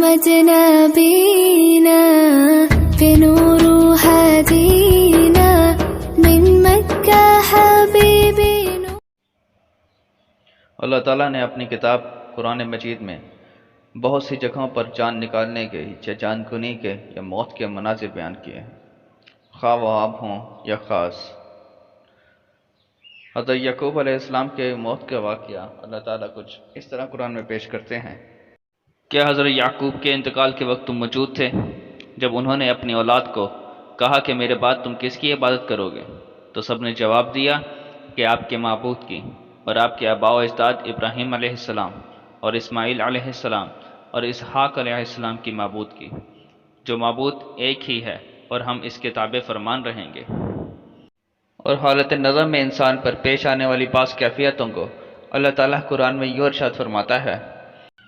أجنبينا بنور هدينا من مكة حبيبي. اللہ تعالیٰ نے اپنی کتاب قرآن مجید میں بہت سی جگہوں پر جان نکالنے کے یا جان کنی کے یا موت کے مناظر بیان کیے ہیں، خواہ وہ عام ہوں یا خاص۔ حضرت یعقوب علیہ السلام کے موت کا واقعہ اللہ تعالیٰ کچھ اس طرح قرآن میں پیش کرتے ہیں۔ کیا حضرت یعقوب کے انتقال کے وقت تم موجود تھے جب انہوں نے اپنی اولاد کو کہا کہ میرے بعد تم کس کی عبادت کرو گے؟ تو سب نے جواب دیا کہ آپ کے معبود کی، اور آپ کے آباء و اجداد ابراہیم علیہ السلام اور اسماعیل علیہ السلام اور اسحاق علیہ السلام کی معبود کی، جو معبود ایک ہی ہے، اور ہم اس کے تابع فرمان رہیں گے۔ اور حالت نظر میں انسان پر پیش آنے والی بعض کیفیتوں کو اللہ تعالیٰ قرآن میں یوں ارشاد فرماتا ہے،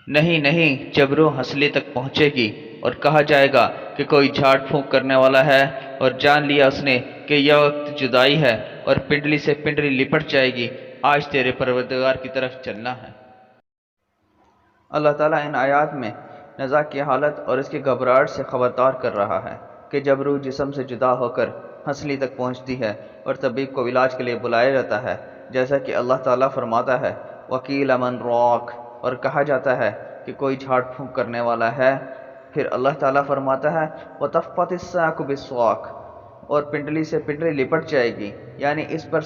نہیں جب روح ہنسلی تک پہنچے گی اور کہا جائے گا کہ کوئی جھاڑ پھونک کرنے والا ہے، اور جان لیا اس نے کہ یہ وقت جدائی ہے، اور پنڈلی سے پنڈلی لپٹ جائے گی، آج تیرے پروردگار کی طرف چلنا ہے۔ اللہ تعالیٰ ان آیات میں نزاع کی حالت اور اس کی گھبراہٹ سے خبردار کر رہا ہے کہ جب روح جسم سے جدا ہو کر ہنسلی تک پہنچتی ہے اور طبیب کو علاج کے لیے بلایا جاتا ہے، جیسا کہ اللہ تعالیٰ فرماتا ہے وَقِيلَ مَنْ رَاقٍ، اور کہا جاتا ہے کہ کوئی جھاڑ پھونک کرنے والا ہے، پھر اللہ تعالیٰ فرماتا ہے وَتَخْفَتِ السَّاقُ بِالسَّاقِ، اور پنڈلی سے پنڈلی لپٹ جائے گی، یعنی اس پر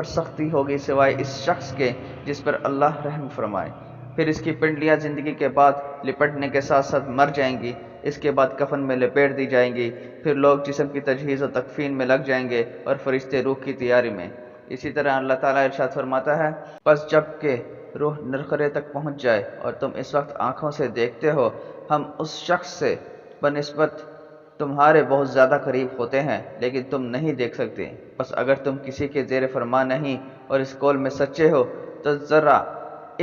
سختی ہوگی سوائے اس شخص کے جس پر اللہ رحم فرمائے۔ پھر اس کی پنڈلیاں زندگی کے بعد لپٹنے کے ساتھ ساتھ مر جائیں گی، اس کے بعد کفن میں لپیٹ دی جائیں گی، پھر لوگ جسم کی تجہیز و تکفین میں لگ جائیں گے اور فرشتے روح کی تیاری میں۔ اسی طرح اللہ تعالیٰ ارشاد فرماتا ہے پس جب کہ روح نرخرے تک پہنچ جائے اور تم اس وقت آنکھوں سے دیکھتے ہو، ہم اس شخص سے بنسبت تمہارے بہت زیادہ قریب ہوتے ہیں لیکن تم نہیں دیکھ سکتے۔ بس اگر تم کسی کے زیر فرمان نہیں اور اس قول میں سچے ہو تو ذرا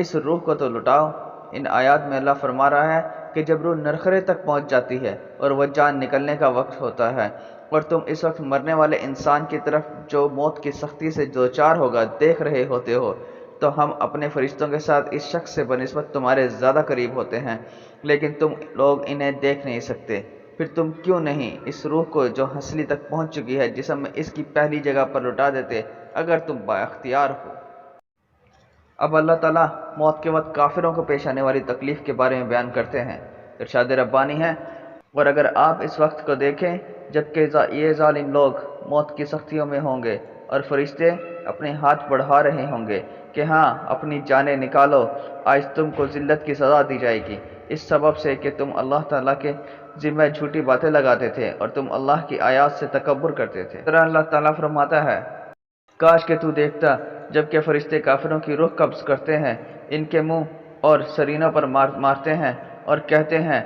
اس روح کو تو لٹاؤ۔ ان آیات میں اللہ فرما رہا ہے کہ جب روح نرخرے تک پہنچ جاتی ہے اور وہ جان نکلنے کا وقت ہوتا ہے، اور تم اس وقت مرنے والے انسان کی طرف جو موت کی سختی سے دوچار ہوگا دیکھ رہے ہوتے ہو، تو ہم اپنے فرشتوں کے ساتھ اس شخص سے بنسبت تمہارے زیادہ قریب ہوتے ہیں، لیکن تم لوگ انہیں دیکھ نہیں سکتے۔ پھر تم کیوں نہیں اس روح کو جو ہنسلی تک پہنچ چکی ہے جسم میں اس کی پہلی جگہ پر لٹا دیتے اگر تم با اختیار ہو۔ اب اللہ تعالیٰ موت کے وقت کافروں کو پیش آنے والی تکلیف کے بارے میں بیان کرتے ہیں۔ ارشاد ربانی ہے اور اگر آپ اس وقت کو دیکھیں جبکہ یہ ظالم لوگ موت کی سختیوں میں ہوں گے اور فرشتے اپنے ہاتھ بڑھا رہے ہوں گے کہ ہاں اپنی جانیں نکالو، آج تم کو ذلت کی سزا دی جائے گی، اس سبب سے کہ تم اللہ تعالیٰ کے ذمہ جھوٹی باتیں لگاتے تھے اور تم اللہ کی آیات سے تکبر کرتے تھے۔ طرح اللہ تعالیٰ فرماتا ہے کاش کہ تو دیکھتا جبکہ فرشتے کافروں کی روح قبض کرتے ہیں، ان کے منہ اور سرینوں پر مارتے ہیں اور کہتے ہیں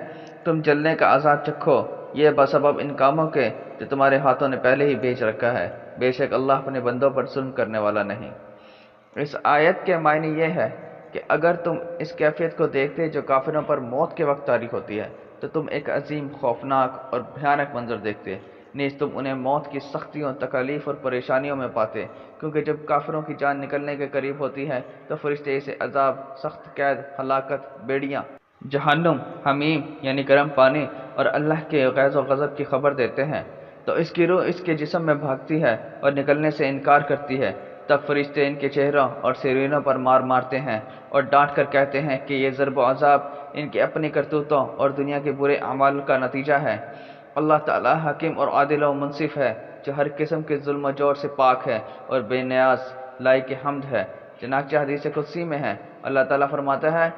تم جلنے کا عذاب چکھو، یہ بسبب ان کاموں کے جو تمہارے ہاتھوں نے پہلے ہی بھیج رکھا ہے، بے شک اللہ اپنے بندوں پر ظلم کرنے والا نہیں۔ اس آیت کے معنی یہ ہے کہ اگر تم اس کیفیت کو دیکھتے جو کافروں پر موت کے وقت طاری ہوتی ہے تو تم ایک عظیم، خوفناک اور بھیانک منظر دیکھتے، نیز تم انہیں موت کی سختیوں، تکالیف اور پریشانیوں میں پاتے، کیونکہ جب کافروں کی جان نکلنے کے قریب ہوتی ہے تو فرشتے اسے عذاب، سخت قید، ہلاکت، بیڑیاں، جہنم، حمیم یعنی گرم پانی اور اللہ کے غیظ و غضب کی خبر دیتے ہیں، تو اس کی روح اس کے جسم میں بھاگتی ہے اور نکلنے سے انکار کرتی ہے، تب فرشتے ان کے چہروں اور سرینوں پر مارتے ہیں اور ڈانٹ کر کہتے ہیں کہ یہ ضرب و عذاب ان کی اپنی کرتوتوں اور دنیا کے برے اعمال کا نتیجہ ہے۔ اللہ تعالیٰ حکیم اور عادل و منصف ہے جو ہر قسم کے ظلم و جور سے پاک ہے اور بے نیاز، لائق حمد ہے۔ چنانچہ حدیث قدسی میں ہے اللہ تعالیٰ فرماتا ہے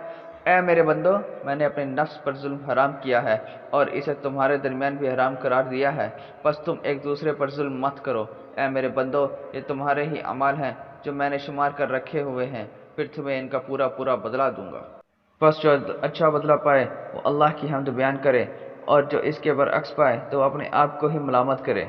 اے میرے بندو، میں نے اپنے نفس پر ظلم حرام کیا ہے اور اسے تمہارے درمیان بھی حرام قرار دیا ہے، بس تم ایک دوسرے پر ظلم مت کرو۔ اے میرے بندو، یہ تمہارے ہی اعمال ہیں جو میں نے شمار کر رکھے ہوئے ہیں، پھر تمہیں ان کا پورا بدلہ دوں گا۔ بس جو اچھا بدلہ پائے وہ اللہ کی حمد بیان کرے، اور جو اس کے برعکس پائے تو وہ اپنے آپ کو ہی ملامت کرے۔